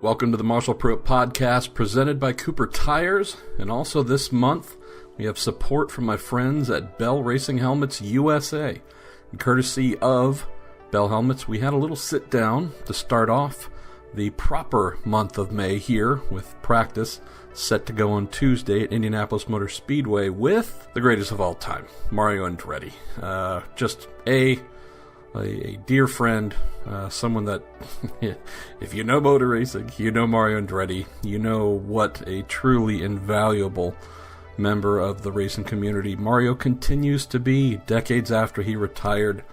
Welcome to the Marshall Pruett Podcast, presented by Cooper Tires, and also this month we have support from my friends at Bell Racing Helmets USA. And courtesy of Bell Helmets, we had a little sit down to start off the proper month of May here with practice set to go on Tuesday at Indianapolis Motor Speedway with the greatest of all time, Mario Andretti. Just a dear friend, someone that, if you know motor racing, you know Mario Andretti, you know what a truly invaluable member of the racing community Mario continues to be decades after he retired.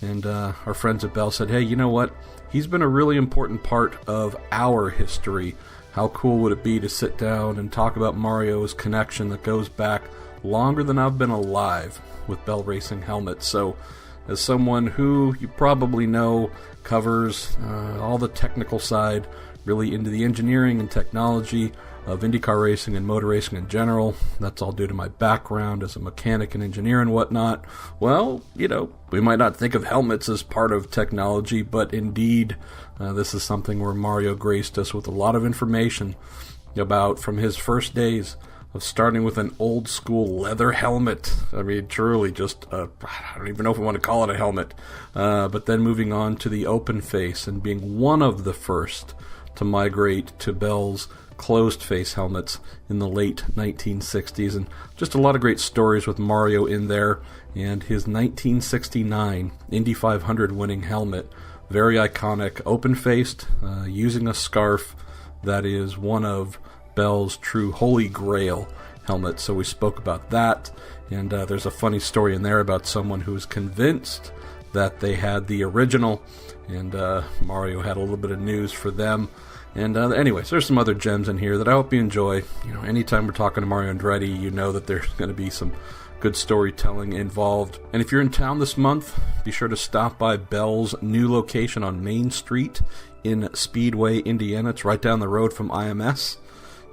And our friends at Bell said, hey, you know what? He's been a really important part of our history. How cool would it be to sit down and talk about Mario's connection that goes back longer than I've been alive with Bell Racing Helmets? So, as someone who you probably know covers all the technical side, really into the engineering and technology of IndyCar racing and motor racing in general, that's all due to my background as a mechanic and engineer and whatnot. Well, you know, we might not think of helmets as part of technology, but indeed, this is something where Mario graced us with a lot of information about from his first days of starting with an old school leather helmet. I mean, truly just, I don't even know if we want to call it a helmet, but then moving on to the open face and being one of the first to migrate to Bell's closed face helmets in the late 1960s. And just a lot of great stories with Mario in there, and his 1969 Indy 500 winning helmet, very iconic, open-faced, using a scarf that is one of Bell's true holy grail helmet. So we spoke about that, and there's a funny story in there about someone who was convinced that they had the original, and Mario had a little bit of news for them. And anyways, there's some other gems in here that I hope you enjoy. You know, anytime we're talking to Mario Andretti, you know that there's going to be some good storytelling involved. And if you're in town this month, be sure to stop by Bell's new location on Main Street in Speedway, Indiana. It's right down the road from IMS.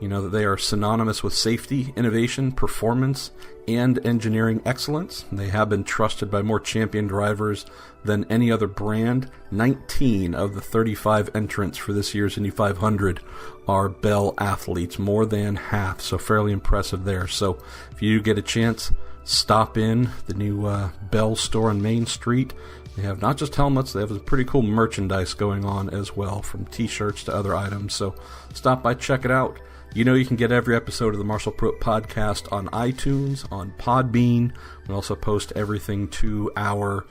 You know that they are synonymous with safety, innovation, performance, and engineering excellence. They have been trusted by more champion drivers than any other brand. 19 of the 35 entrants for this year's Indy 500 are Bell athletes, more than half, so fairly impressive there. So if you get a chance, stop in the new Bell store on Main Street. They have not just helmets, they have some pretty cool merchandise going on as well, from t-shirts to other items. So stop by, check it out. You know you can get every episode of the Marshall Pruett Podcast on iTunes, on Podbean. We also post everything to our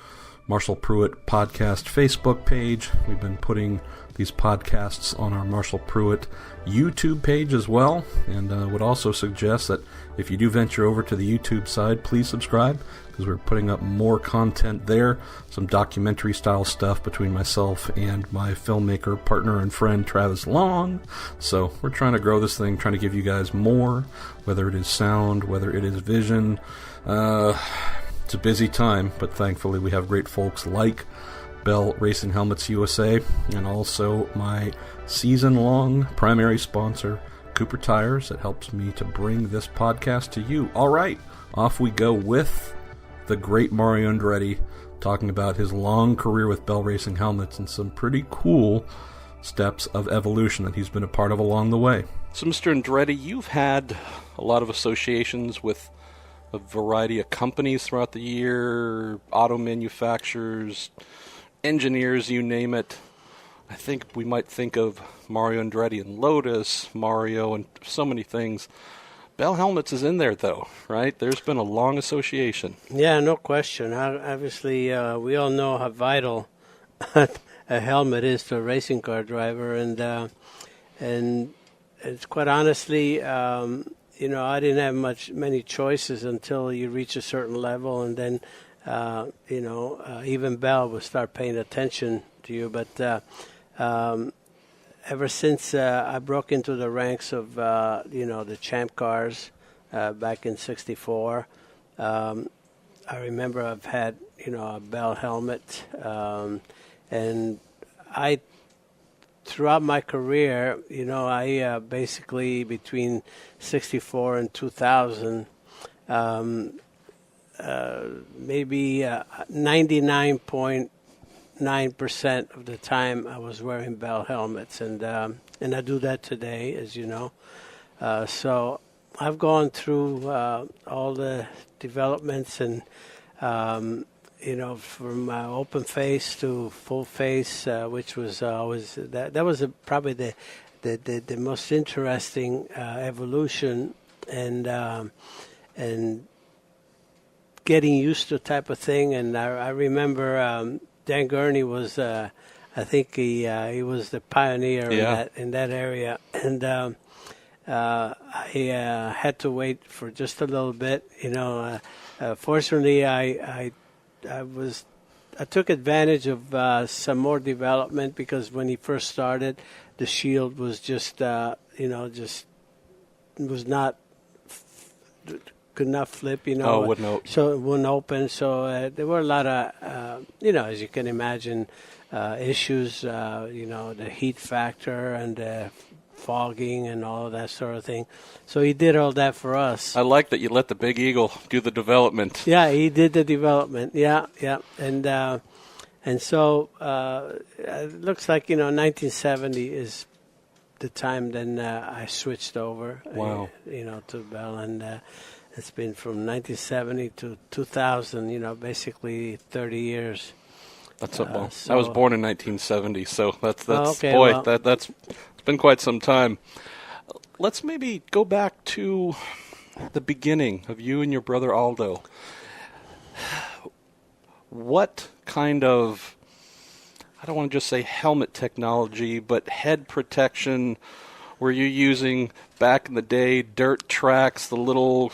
Marshall Pruett Podcast Facebook page. We've been putting these podcasts on our Marshall Pruett YouTube page as well, and would also suggest that if you do venture over to the YouTube side, please subscribe, because we're putting up more content there, some documentary style stuff between myself and my filmmaker partner and friend Travis Long. So we're trying to grow this thing, trying to give you guys more, whether it is sound, whether it is vision. It's a busy time, but thankfully we have great folks like Bell Racing Helmets USA, and also my season-long primary sponsor, Cooper Tires, that helps me to bring this podcast to you. All right, off we go with the great Mario Andretti, talking about his long career with Bell Racing Helmets and some pretty cool steps of evolution that he's been a part of along the way. So, Mr. Andretti, you've had a lot of associations with a variety of companies throughout the year, auto manufacturers, engineers, you name it. I think we might think of Mario Andretti and Lotus, Mario, and so many things. Bell Helmets is in there, though, right? There's been a long association. Yeah, no question. Obviously, we all know how vital a helmet is to a racing car driver, and it's quite honestly, you know, I didn't have many choices until you reach a certain level, and then you know, even Bell will start paying attention to you. But ever since I broke into the ranks of, you know, the champ cars back in '64, I remember I've had, you know, a Bell helmet, and throughout my career, you know, I basically between '64 and 2000, maybe 99.9% of the time I was wearing Bell helmets, and and I do that today, as you know. So I've gone through all the developments and, from open face to full face, which was always that was probably the most interesting evolution, and getting used to the type of thing. And I remember Dan Gurney was, I think he was the pioneer in that area, and I had to wait for just a little bit. Fortunately, I took advantage of some more development, because when he first started, the shield was just was not, could not flip, so it wouldn't open. So there were a lot of, as you can imagine, issues, the heat factor and fogging and all of that sort of thing. So he did all that for us. I like that you let the Big Eagle do the development. Yeah, he did the development. Yeah. And so it looks like, 1970 is the time then I switched over, wow. To Bell. And it's been from 1970 to 2000, basically 30 years. That's I was born in 1970, so that's okay, boy, well, that's it's been quite some time. Let's maybe go back to the beginning of you and your brother Aldo. What kind of, I don't want to just say helmet technology, but head protection were you using back in the day? Dirt tracks, the little,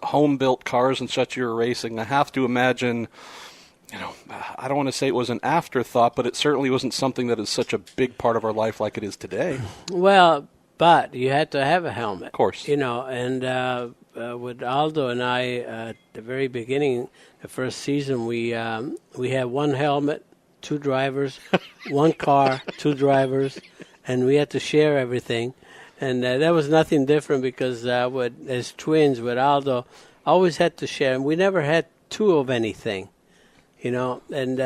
home-built cars and such you were racing. I have to imagine, I don't want to say it was an afterthought, but it certainly wasn't something that is such a big part of our life like it is today. Well, but you had to have a helmet. Of course. And with Aldo and I, at the very beginning, the first season, we had one helmet, two drivers, one car, two drivers, and we had to share everything. And that was nothing different, because as twins with Aldo, always had to share. And we never had two of anything. And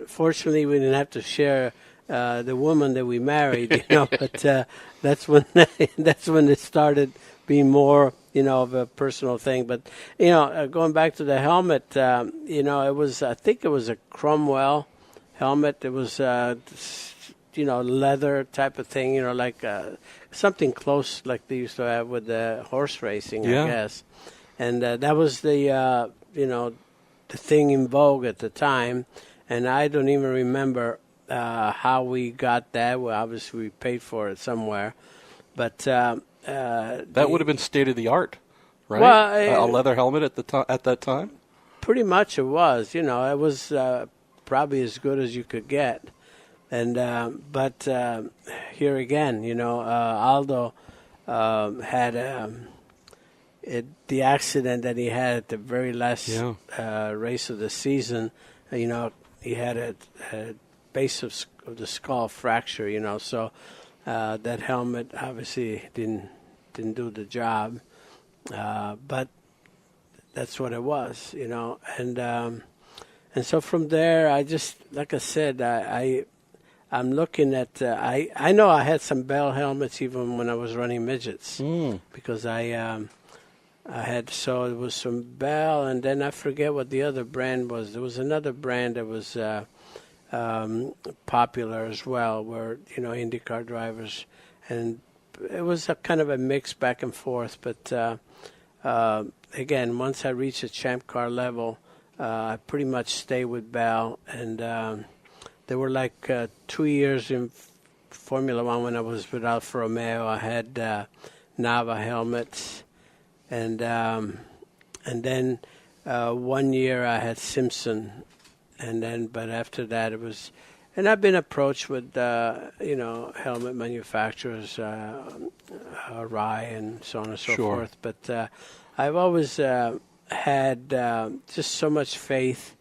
fortunately we didn't have to share the woman that we married, but that's when it started being more, of a personal thing. But, going back to the helmet, I think it was a Cromwell helmet. It was, leather type of thing, like something close like they used to have with the horse racing, I guess. And that was the thing in vogue at the time, and I don't even remember how we got that. Well, obviously we paid for it somewhere, but that would have been state of the art, right? Well, a leather helmet at that time. Pretty much it was. It was probably as good as you could get, and but here again, Aldo had. The accident that he had at the very last race of the season, he had a base of the skull fracture, so that helmet obviously didn't do the job, but that's what it was, and so from there, I just, like I said, I'm looking at, I know I had some Bell helmets even when I was running midgets, because I had, so it was some Bell, and then I forget what the other brand was. There was another brand that was popular as well, where, IndyCar drivers, and it was a kind of a mix back and forth. But again, once I reached the Champ Car level, I pretty much stayed with Bell, and there were like 2 years in Formula One when I was with Alfa Romeo. I had Nava helmets. And then 1 year I had Simpson, but after that it was, and I've been approached with helmet manufacturers, Rye and so on and so forth. But I've always had just so much faith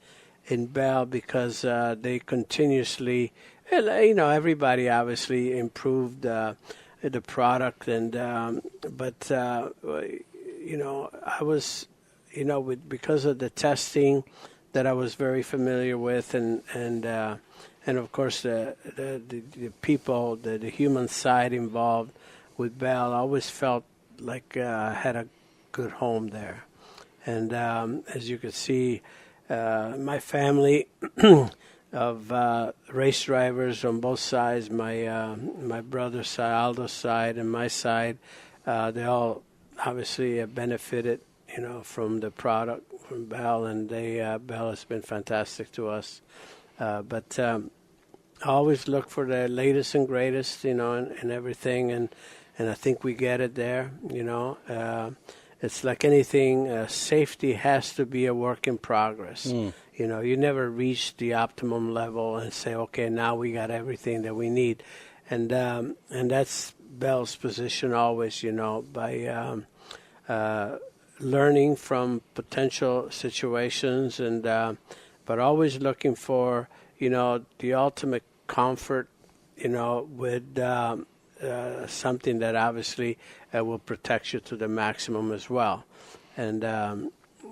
in Bell, because they continuously, everybody obviously improved the product, and but. I was, because of the testing that I was very familiar with, and of course the people, the human side involved with Bell, I always felt like I had a good home there. And as you can see, my family of race drivers on both sides, my brother's side, Aldo's side, and my side, they all obviously have benefited, from the product from Bell, and Bell has been fantastic to us. But I always look for the latest and greatest, and everything, and I think we get it there. It's like anything, safety has to be a work in progress. You never reach the optimum level and say, okay, now we got everything that we need. And that's Bell's position always, by learning from potential situations, and but always looking for, the ultimate comfort, with something that obviously will protect you to the maximum as well. And,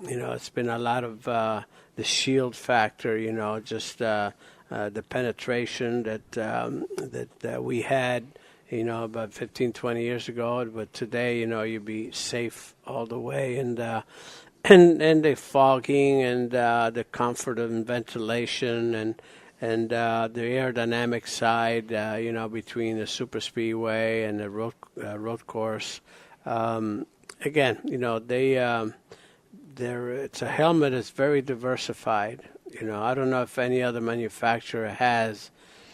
it's been a lot of the shield factor, just the penetration that we had, about 15, 20 years ago. But today, you'd be safe all the way. And the fogging and the comfort of ventilation and the aerodynamic side, between the super speedway and the road course. Again, it's a helmet that's very diversified. I don't know if any other manufacturer has.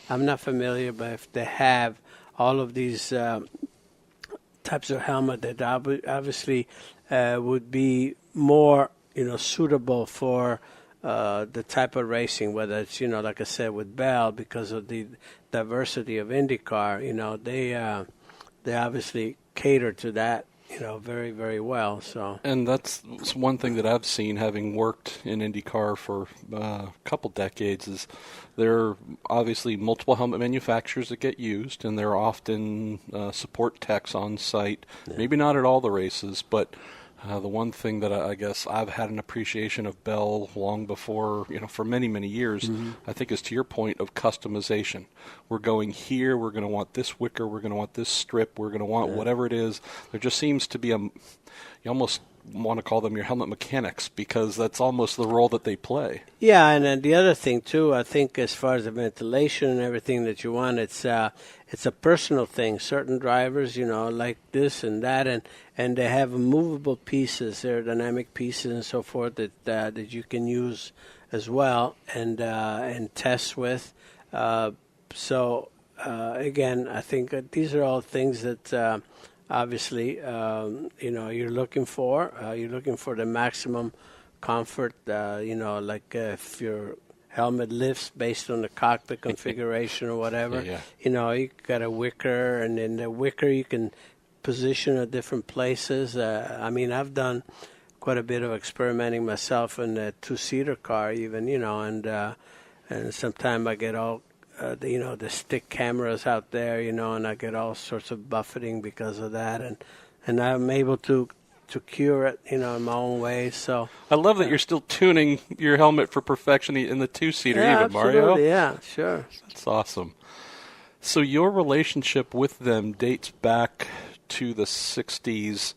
I'm not familiar, but if they have all of these types of helmet that obviously would be more, suitable for the type of racing, whether it's, like I said, with Bell, because of the diversity of IndyCar, they obviously cater to that, very, very well. So, and that's one thing that I've seen, having worked in IndyCar for a couple decades, is there are obviously multiple helmet manufacturers that get used, and there are often support techs on site. Yeah. Maybe not at all the races, but the one thing that I guess I've had an appreciation of Bell long before, for many, many years, I think is to your point of customization. We're going here, we're going to want this wicker, we're going to want this strip, we're going to want whatever it is. There just seems to be you almost want to call them your helmet mechanics, because that's almost the role that they play. Yeah, and then the other thing too, I think as far as the ventilation and everything that you want, it's a personal thing. Certain drivers, like this and that, and they have movable pieces, aerodynamic pieces and so forth that you can use as well and test with. Again, I think these are all things that obviously, you're looking for. You're looking for the maximum comfort, like if your helmet lifts based on the cockpit configuration or whatever. Yeah. You got a wicker, and in the wicker you can position at different places. I've done quite a bit of experimenting myself in a two-seater car even, and sometimes I get all the stick cameras out there, and I get all sorts of buffeting because of that, and I'm able to cure it, in my own way. So I love that you're still tuning your helmet for perfection in the two-seater, yeah, even, Mario. Yeah, sure. That's awesome. So your relationship with them dates back to the 60s.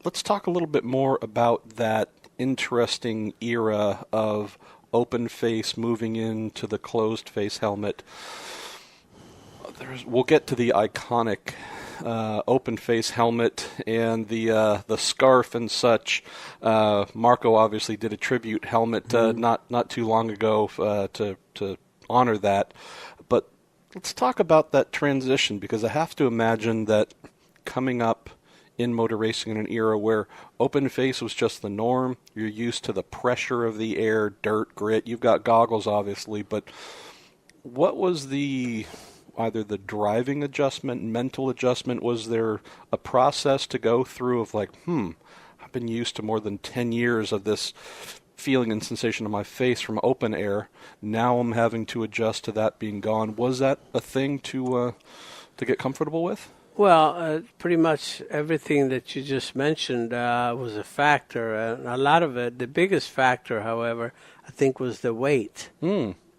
Let's talk a little bit more about that interesting era of open face moving into the closed face helmet. We'll get to the iconic open face helmet and the scarf and such. Marco obviously did a tribute helmet not too long ago to honor that. But let's talk about that transition, because I have to imagine that coming up in motor racing in an era where open face was just the norm, you're used to the pressure of the air, dirt, grit. You've got goggles, obviously, but what was either the driving adjustment, mental adjustment? Was there a process to go through of like, I've been used to more than 10 years of this feeling and sensation on my face from open air. Now I'm having to adjust to that being gone. Was that a thing to get comfortable with? Well, pretty much everything that you just mentioned was a factor. A lot of it, the biggest factor, however, I think was the weight.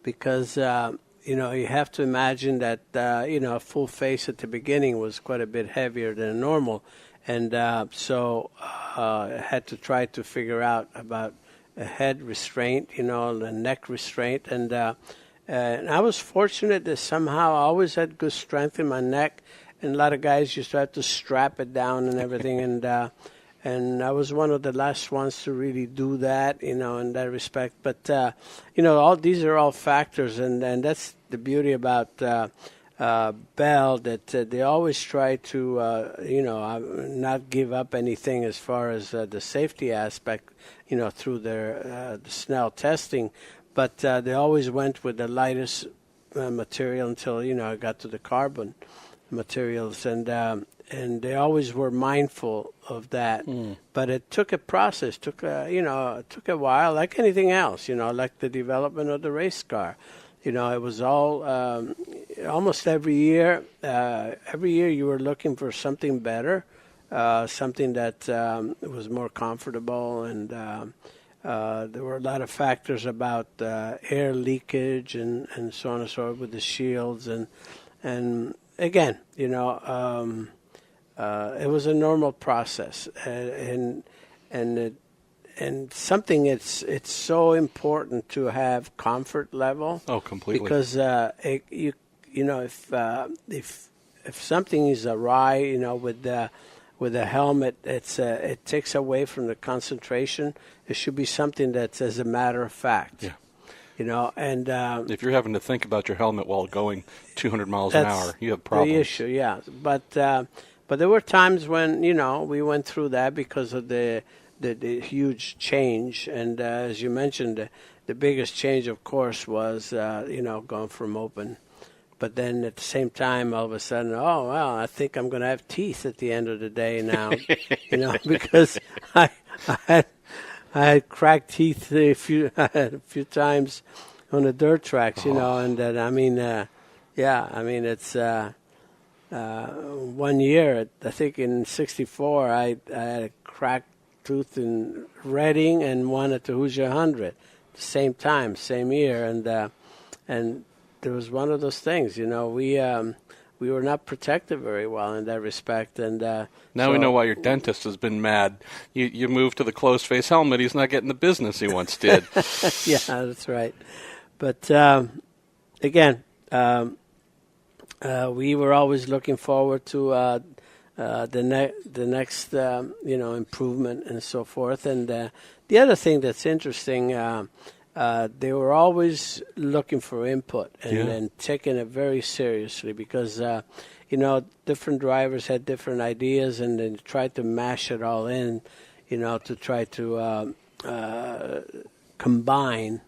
because you have to imagine that a full face at the beginning was quite a bit heavier than normal, and so I had to try to figure out about a head restraint, the neck restraint, and I was fortunate that somehow I always had good strength in my neck, and a lot of guys used to have to strap it down and everything, and I was one of the last ones to really do that, in that respect. But all these are all factors, and that's the beauty about Bell, that they always try to not give up anything as far as the safety aspect, through their the Snell testing. But they always went with the lightest material until I got to the carbon materials, and they always were mindful of that. But it took a process, took a while, like anything else, like the development of the race car. It was all almost every year. Every year you were looking for something better, something that was more comfortable, and there were a lot of factors about air leakage and so on and so forth with the shields, and again, it was a normal process, and something it's so important to have comfort level. Oh, completely. Because if something is awry, with the helmet, it takes away from the concentration. It should be something that's as a matter of fact. Yeah. And if you're having to think about your helmet while going 200 miles an hour, you have problems. The issue, yeah. But there were times when we went through that because of the huge change. And as you mentioned, the biggest change, of course, was going from open. But then at the same time, all of a sudden, oh well, I think I'm going to have teeth at the end of the day now, because I had cracked teeth a few times on the dirt tracks, and that it's 1 year. I think in '64, I had a cracked tooth in Reading and one at the Hoosier 100, the same time, same year, and there was one of those things, we were not protected very well in that respect, and now we know why your dentist has been mad. You moved to the closed face helmet. He's not getting the business he once did. Yeah, that's right. But again, we were always looking forward to the next improvement and so forth. And the other thing that's interesting, they were always looking for input and taking it very seriously because, different drivers had different ideas and they tried to mash it all in, to try to combine,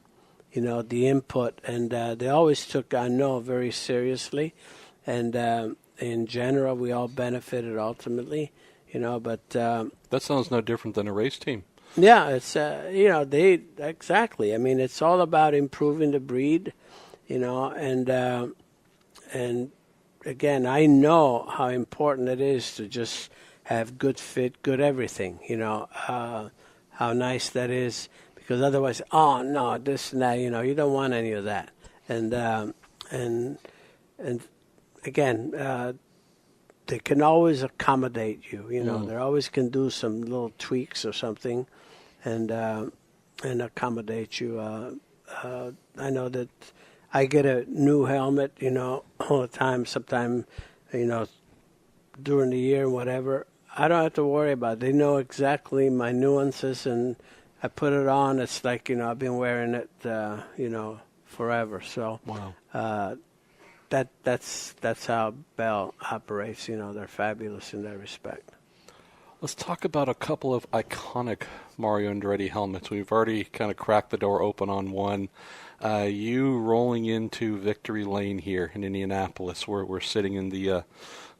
the input. And they always took, I know, very seriously. And in general, we all benefited ultimately, but... that sounds no different than a race team. Yeah, it's they exactly. I mean, it's all about improving the breed, and again, I know how important it is to just have good fit, good everything. How nice that is, because otherwise, oh no, this and that. You don't want any of that, and again. They can always accommodate you. They always can do some little tweaks or something, and accommodate you. I know that I get a new helmet, all the time. Sometime, during the year, whatever. I don't have to worry about it. They know exactly my nuances, and I put it on. It's like I've been wearing it, forever. So. Wow. That's how Bell operates. They're fabulous in that respect. Let's talk about a couple of iconic Mario Andretti helmets. We've already kind of cracked the door open on one. You rolling into victory lane here in Indianapolis. We're sitting in the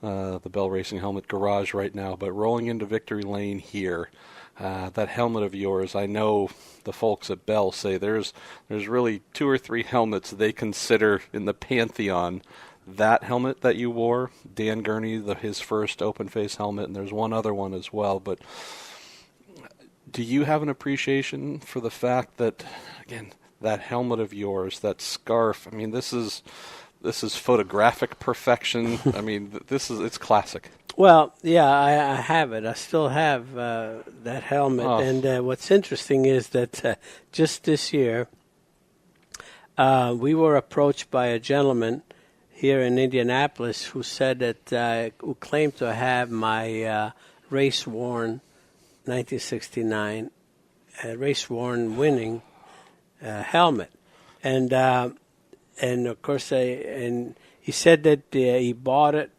Bell Racing Helmet garage right now, but rolling into victory lane here. That helmet of yours, I know the folks at Bell say there's really 2 or 3 helmets they consider in the pantheon. That helmet that you wore, Dan Gurney, his first open-face helmet, and there's one other one as well. But do you have an appreciation for the fact that, again, that helmet of yours, that scarf. I mean, this is photographic perfection. I mean, it's classic. Well, yeah, I have it. I still have that helmet. Oh. And what's interesting is that just this year, we were approached by a gentleman here in Indianapolis who said that who claimed to have my race-worn 1969 race-worn winning helmet, and of course, and he said that he bought it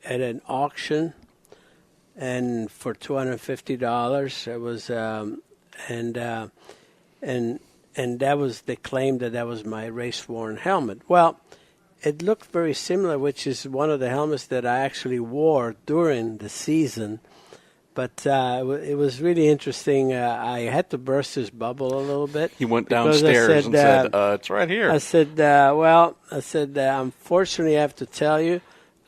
at an auction, and for $250, it was, and that was, they claimed that was my race-worn helmet. Well, it looked very similar, which is one of the helmets that I actually wore during the season. But it was really interesting. I had to burst his bubble a little bit. He went downstairs and said, it's right here. I said, unfortunately, I have to tell you,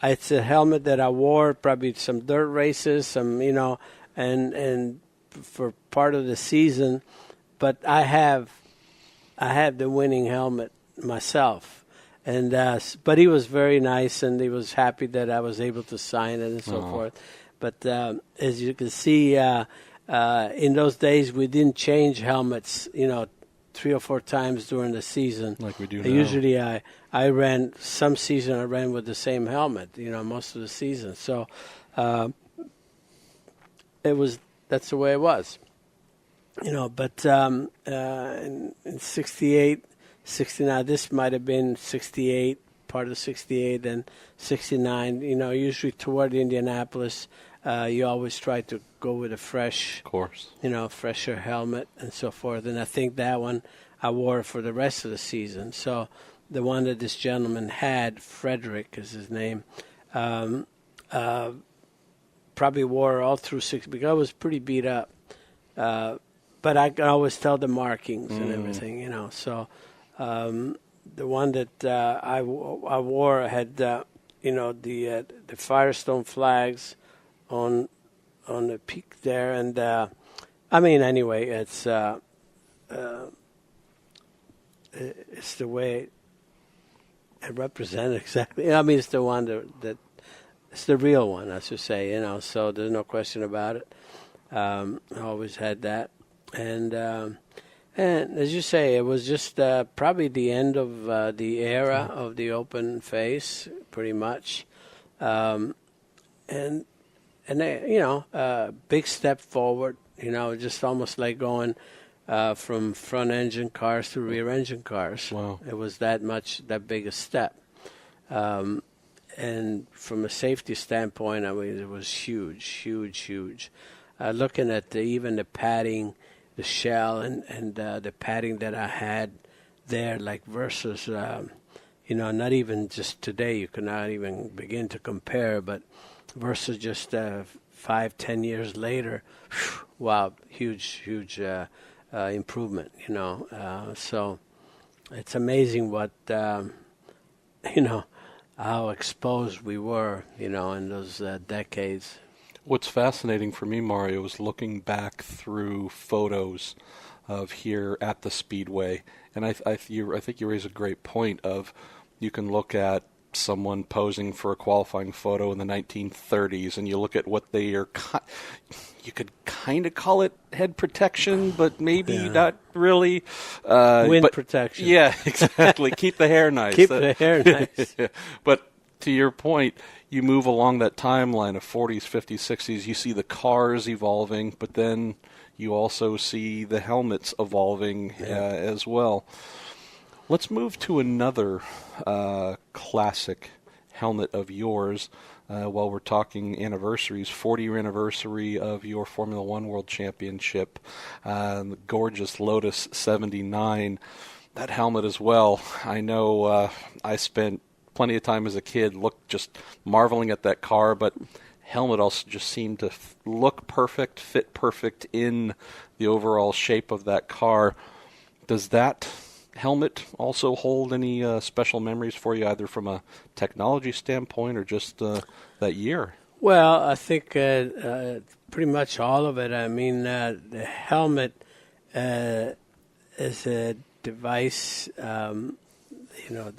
it's a helmet that I wore probably some dirt races, and for part of the season. But I have the winning helmet myself. And but he was very nice, and he was happy that I was able to sign it and so forth. But as you can see, in those days we didn't change helmets, 3 or 4 times during the season. Like we do now. Usually I ran, some season I ran with the same helmet, most of the season. So that's the way it was. But in 68, 69, this might have been 68, part of 68 and 69, usually toward Indianapolis, you always try to go with a fresh, of course, fresher helmet and so forth. And I think that one I wore for the rest of the season. So the one that this gentleman had, Frederick is his name, probably wore all through 6 because I was pretty beat up. But I can always tell the markings and everything, So the one that I wore had, the Firestone flags on the peak there, and anyway, it's the way it represented exactly. It's the one that it's the real one, I should say. So there's no question about it. I always had that, and as you say, it was just probably the end of the era of the open face, pretty much, and big step forward. Just almost like going from front engine cars to rear engine cars. Wow. It was that big a step, and from a safety standpoint, it was huge. Looking at even the padding, the shell, and the padding that I had there, like versus, not even just today, you could not even begin to compare, but versus just 5-10 years later, wow, huge improvement, So it's amazing what, how exposed we were, in those decades. What's fascinating for me, Mario, is looking back through photos of here at the Speedway, and I think you raise a great point of you can look at someone posing for a qualifying photo in the 1930s, and you look at what they are. You could kind of call it head protection, but maybe not really. Wind protection. Yeah, exactly. Keep the hair nice. Keep the hair nice. But to your point, you move along that timeline of 40s, 50s, 60s, you see the cars evolving, but then you also see the helmets evolving as well. Let's move to another classic helmet of yours while we're talking anniversaries. 40-year anniversary of your Formula One World Championship, the gorgeous Lotus 79. That helmet as well. I know I spent plenty of time as a kid just marveling at that car, but helmet also just seemed to look perfect, fit perfect in the overall shape of that car. Does that helmet also hold any special memories for you, either from a technology standpoint or just that year? Well, I think pretty much all of it. The helmet is device,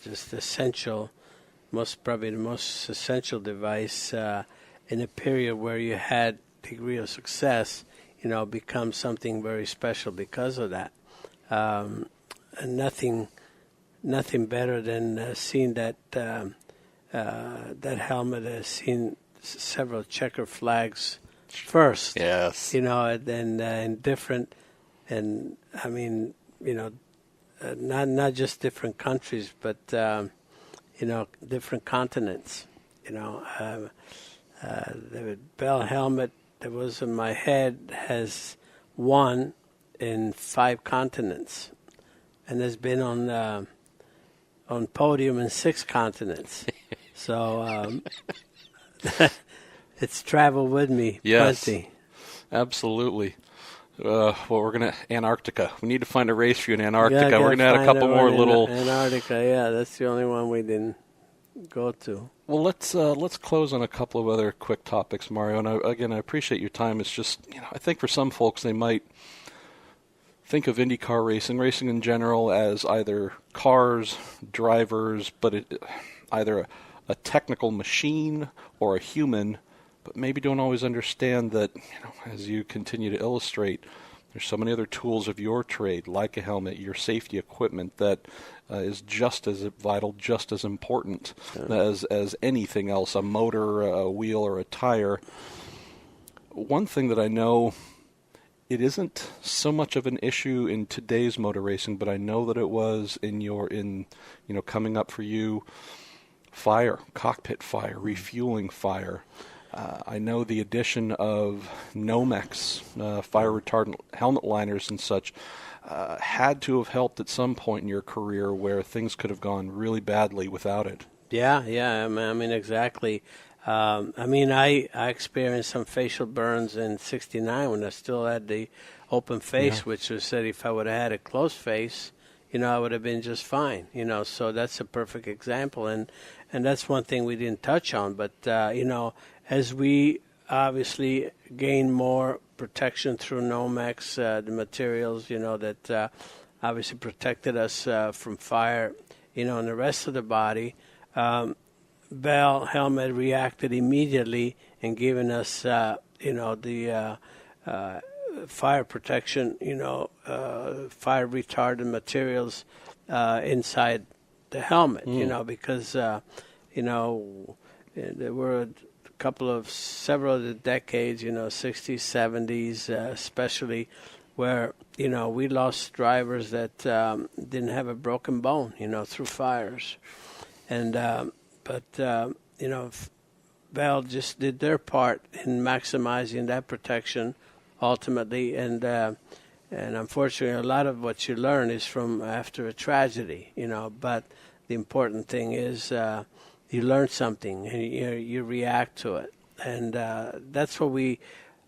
just essential, probably the most essential device in a period where you had degree of success, becomes something very special because of that. And nothing better than seeing that helmet has seen several checker flags first. Yes. And different, and I mean, not just different countries, but different continents. The Bell helmet that was in my head has won in 5 continents, and has been on podium in 6 continents. So it's traveled with me. Yes, plenty. Absolutely. Well, we're going to Antarctica. We need to find a race for you in Antarctica. Yeah, we're going to add a couple more little. Antarctica, yeah, that's the only one we didn't go to. Well, let's close on a couple of other quick topics, Mario. And I appreciate your time. It's just, I think for some folks they might think of IndyCar racing in general as either cars, drivers, but either a technical machine or a human, but maybe don't always understand that, as you continue to illustrate, there's so many other tools of your trade, like a helmet, your safety equipment, that is just as vital, just as important as anything else, a motor, a wheel, or a tire. One thing that I know, it isn't so much of an issue in today's motor racing, but I know that it was coming up for you, fire, cockpit fire, refueling fire. I know the addition of Nomex, fire retardant helmet liners and such, had to have helped at some point in your career where things could have gone really badly without it. Yeah, I mean exactly. I experienced some facial burns in '69 when I still had the open face, which was said if I would have had a closed face, I would have been just fine. So that's a perfect example, and that's one thing we didn't touch on. But as we obviously gain more protection through Nomex, the materials, that obviously protected us from fire, and the rest of the body, Bell helmet reacted immediately and giving us, the fire protection, fire retardant materials inside the helmet, because, there were several of the decades, 60s, 70s, especially, where, we lost drivers that didn't have a broken bone, through fires. And, Bell just did their part in maximizing that protection ultimately. And unfortunately, a lot of what you learn is from after a tragedy, but the important thing is you learn something and you react to it. And that's what we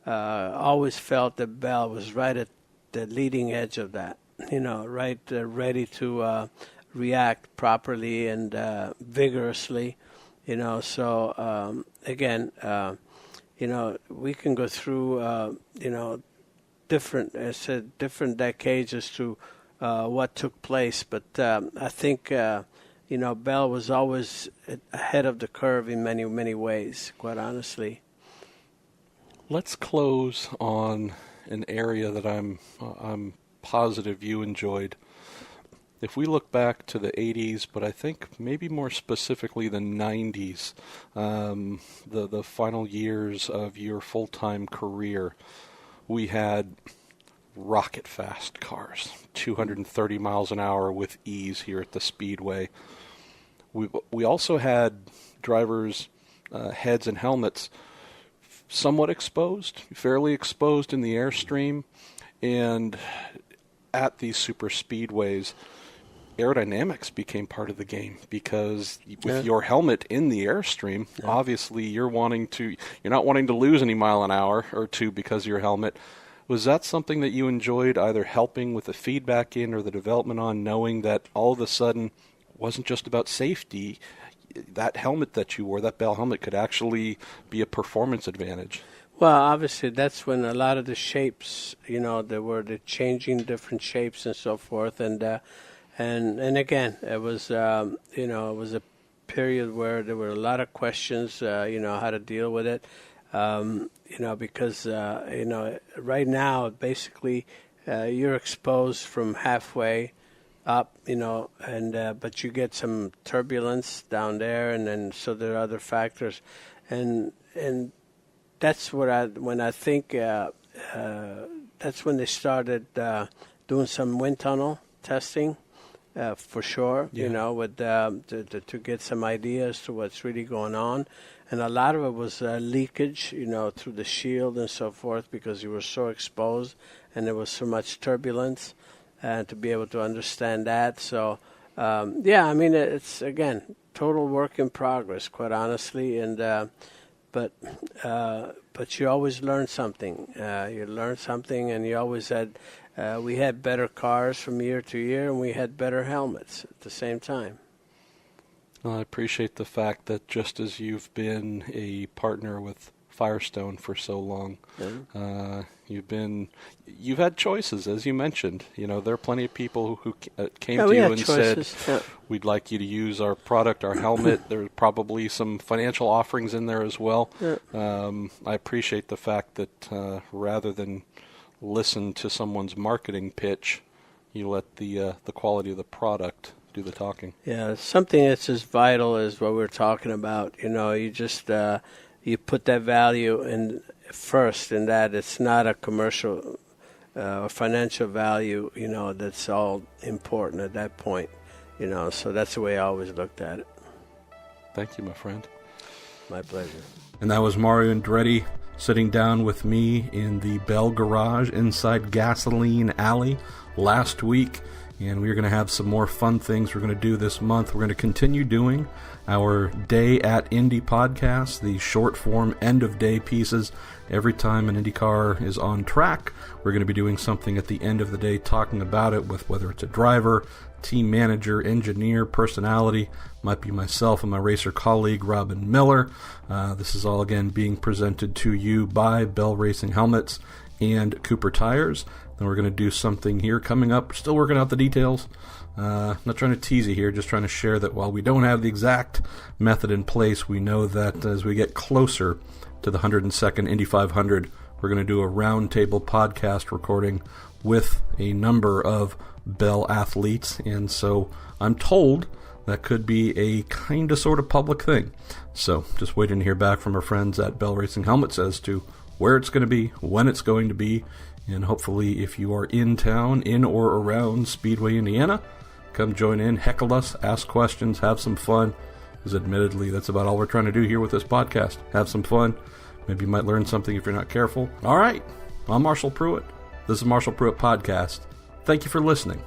always felt that Bell was right at the leading edge of that, right ready to react properly and vigorously, So again, we can go through, different decades as to what took place, but I think Bell was always ahead of the curve in many, many ways, quite honestly. Let's close on an area that I'm positive you enjoyed. If we look back to the 80s, but I think maybe more specifically the 90s, the final years of your full-time career, we had rocket fast cars, 230 miles an hour with ease here at the Speedway. We also had drivers' heads and helmets somewhat exposed, fairly exposed in the airstream, and at these super speedways, aerodynamics became part of the game because with your helmet in the airstream, obviously you're not wanting to lose any mile an hour or two because of your helmet. Was that something that you enjoyed, either helping with the feedback in or the development on, knowing that all of a sudden it wasn't just about safety? That helmet that you wore, that Bell helmet, could actually be a performance advantage. Well, obviously, that's when a lot of the shapes, there were the changing different shapes and so forth. And And again, it was it was a period where there were a lot of questions, how to deal with it, because right now basically you're exposed from halfway up, but you get some turbulence down there, and then so there are other factors, and that's when I think that's when they started doing some wind tunnel testing. For sure, with to get some ideas to what's really going on, and a lot of it was leakage, through the shield and so forth, because you were so exposed and there was so much turbulence, to be able to understand that. So, it's again total work in progress, quite honestly, and but you always learn something. You learn something, and you always had. We had better cars from year to year, and we had better helmets at the same time. Well, I appreciate the fact that just as you've been a partner with Firestone for so long, you've had choices, as you mentioned. There are plenty of people who came to you and said, we'd like you to use our product, our helmet. There's probably some financial offerings in there as well. I appreciate the fact that rather than listen to someone's marketing pitch, you let the quality of the product do the talking. Yeah, something that's as vital as what we're talking about. You just you put that value in first, in that it's not a commercial or financial value. That's all important at that point. So that's the way I always looked at it. Thank you, my friend. My pleasure. And that was Mario Andretti sitting down with me in the Bell Garage inside Gasoline Alley last week, and we're going to have some more fun things we're going to do this month. We're going to continue doing our Day at Indy podcast, the short form end of day pieces. Every time an Indy car is on track, we're going to be doing something at the end of the day, talking about it with whether it's a driver, team manager, engineer, personality. Might be myself and my racer colleague Robin Miller. This is all again being presented to you by Bell Racing Helmets and Cooper Tires. Then we're going to do something here coming up. Still working out the details. Not trying to tease you here, just trying to share that while we don't have the exact method in place, we know that as we get closer to the 102nd Indy 500, we're going to do a roundtable podcast recording with a number of Bell athletes, and so I'm told that could be a kind of sort of public thing. So just waiting to hear back from our friends at Bell Racing Helmets as to where it's going to be, when it's going to be, and hopefully if you are in town, in or around Speedway, Indiana, come join in, heckle us, ask questions, have some fun, because admittedly that's about all we're trying to do here with this podcast. Have some fun. Maybe you might learn something if you're not careful. All right, I'm Marshall Pruett. This is Marshall Pruett Podcast. Thank you for listening.